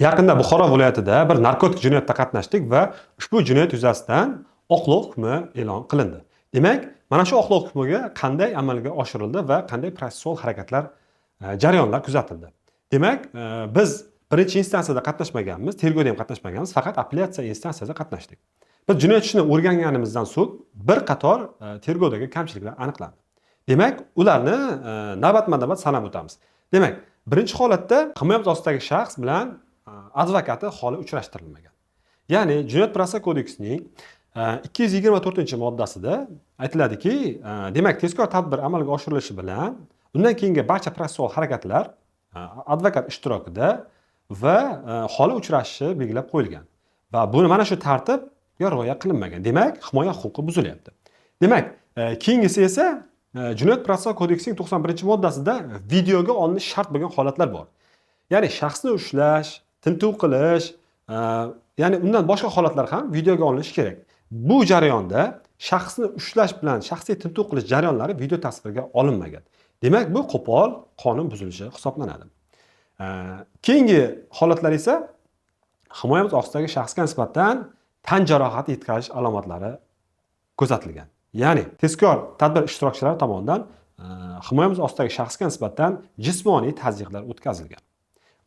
Yaqinda Buxoro viloyatida bir narkotik jinoyatda qatnashdik va ushbu jinoyat yuzasidan oqlov hukmi e'lon qilindi. Demak, mana shu oqlov hukmiga qanday amalga oshirildi va qanday protsessual harakatlar, jarayonlar kuzatildi. Demak, biz birinchi instansiyada qatnashmaganmiz, tergovda ham qatnashmaganmiz, faqat apellyatsiya instansiyasida qatnashdik. Biz jinoyat ishini o'rganganimizdan so'ng bir qator tergovdagi kamchiliklar aniqlandi. Demak, ularni navbatma-navbat sanab o'tamiz. Demak, birinchi holatda himoya ostidagi shaxs bilan advokati holi uchrashtirilmagan. Ya'ni Jinoyat protsessual kodeksining 224-moddasida aytiladiki, demak, tezkor tadbir amalga oshirilishi bilan undan keyingi barcha protsessual harakatlar advokat ishtirokida va holi uchrashishi belgilab qo'yilgan. Va buni mana shu tartibga rioya qilinmagan. Demak, himoya huquqi buzilyapti. Demak, keyingisi esa Jinoyat protsessual kodeksining 91-moddasida videoga olinish shart bo'lgan holatlar bor. Ya'ni shaxsni ushlash, tintuv qilish, ya'ni undan boshqa holatlar ham videoga olinishi kerak. Bu jarayonda shaxsni ushlash bilan shaxsiy tintuv qilish jarayonlari video tasvirga olinmagan. Demak, bu qo'pol qonun buzilishi hisoblanadi. Keyingi holatlar esa himoyamiz ostidagi shaxsga nisbatan tan jarohati yetkazish alomatlari kuzatilgan. Ya'ni tezkor tadbir ishtirokchilari tomonidan himoyamiz ostidagi shaxsga nisbatan jismoniy tazyiqlar o'tkazilgan.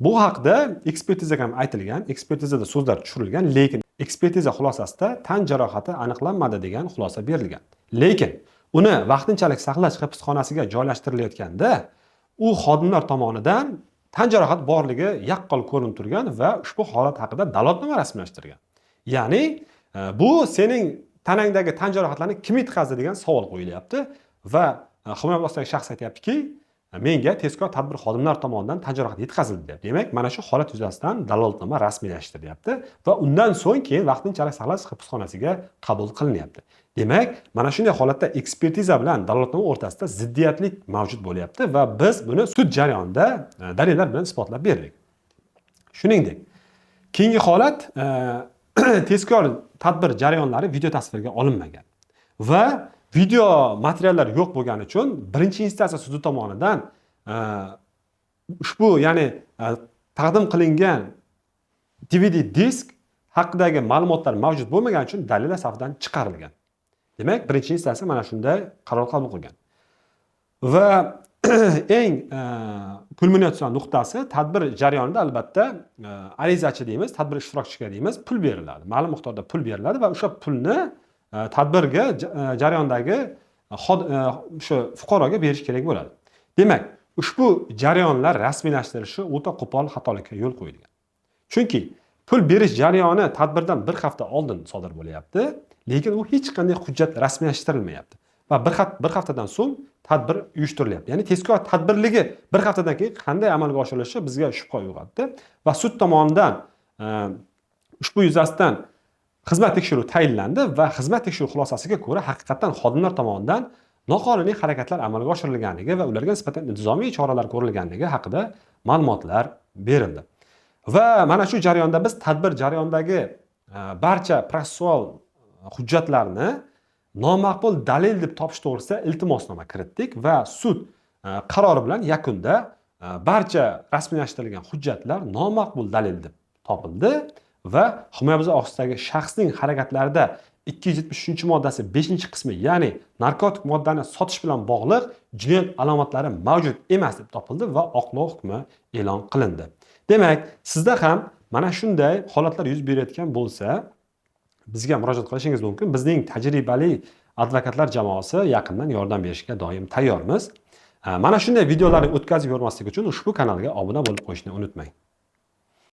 Bu haqda ekspertizada ham aytilgan, ekspertizada so'zlar tushirilgan, lekin ekspertiza xulosasida tan jarohati aniqlanmadi degan xulosa berilgan. Lekin uni vaqtinchalik saqlash hibsxonasiga joylashtirilayotganda u xodimlar tomonidan tan jarohati borligi yaqqol ko'rinib turgan va ushbu holat haqida dalolatnoma rasmiylashtirgan. Ya'ni bu sening tanangdagi tan jarohatlarini kim yetkazdi degan savol qo'yilyapti va himoya ostidagi shaxs aytayaptiki, menga tezkor tadbir xodimlar tomonidan tan jarohati yetkazildi deb. Demak, mana shu holat yuzasidan dalolatnoma rasmiylashtirilyapti va undan so'ng keyin vaqtinchalik saqlash hibsxonasiga qabul qilinyapti. Demak, mana shunday holatda ekspertiza bilan dalolatnoma o'rtasida ziddiyatlik mavjud bo'lyapti va biz buni sud jarayonida dalillar bilan isbotlab berdik. Shuningdek, keyingi holat tezkor tadbir jarayonlari video tasvirga olinmagan va video materiallar yo'q bo'lgani uchun birinchi instansiya sudi tomonidan ushbu, ya'ni taqdim qilingan DVD disk haqidagi ma'lumotlar mavjud bo'lmagani uchun dalillar safidan chiqarilgan. Demak, birinchi instansiya mana shunday qaror qabul qilgan. Va eng kulminatsion nuqtasi tadbir jarayonida albatta arizachi deymiz, tadbir ishtirokchisiga deymiz, pul beriladi. Ma'lum miqdorda pul beriladi va o'sha pulni tadbirga jarayondagi shu fuqaroga berish kerak bo'ladi. Demak, ushbu jarayonlar rasmiylashtirilishi o'ta qo'pol xatolikka yo'l qo'yilgan. Chunki pul berish jarayoni tadbirdan bir hafta oldin sodir bo'lyapti, lekin u hech qanday hujjat rasmiylashtirilmayapti. Va bir haftadan so'ng tadbir uyushtirilyapti. Ya'ni tezkor tadbirligi bir haftadan keyin qanday amalga oshirilishi bizga shubha uyg'otdi va sud tomonidan ushbu yuzasidan xizmat tekshiruvi tayinlandi va xizmat tekshiruvi xulosasiga ko'ra haqiqatan xodimlar tomonidan noqonuniy harakatlar amalga oshirilganligi va ularga nisbatan intizomiy choralar ko'rilganligi haqida ma'lumotlar berildi. Va mana shu jarayonda biz tadbir jarayonidagi barcha protsessual hujjatlarni nomaqbul dalil deb topish to'g'risida iltimosnoma kiritdik va sud qarori bilan yakunda barcha rasmiylashtirilgan hujjatlar nomaqbul dalil deb topildi va himoya ostidagi shaxsning harakatlarida 273-moddasi 5-qismi, ya'ni narkotik moddani sotish bilan bog'liq jinoyat alomatlari mavjud emas deb topildi va oqlov hukmi e'lon qilindi. Demak, sizda ham mana shunday holatlar yuz berayotgan bo'lsa, bizga murojaat qilishingiz mumkin. Bizning tajribali advokatlar jamoasi yaqindan yordam berishga doim tayyormiz. Mana shunday videolarni o'tkazib yubormaslik uchun ushbu kanalga obuna bo'lib qo'yishni unutmang.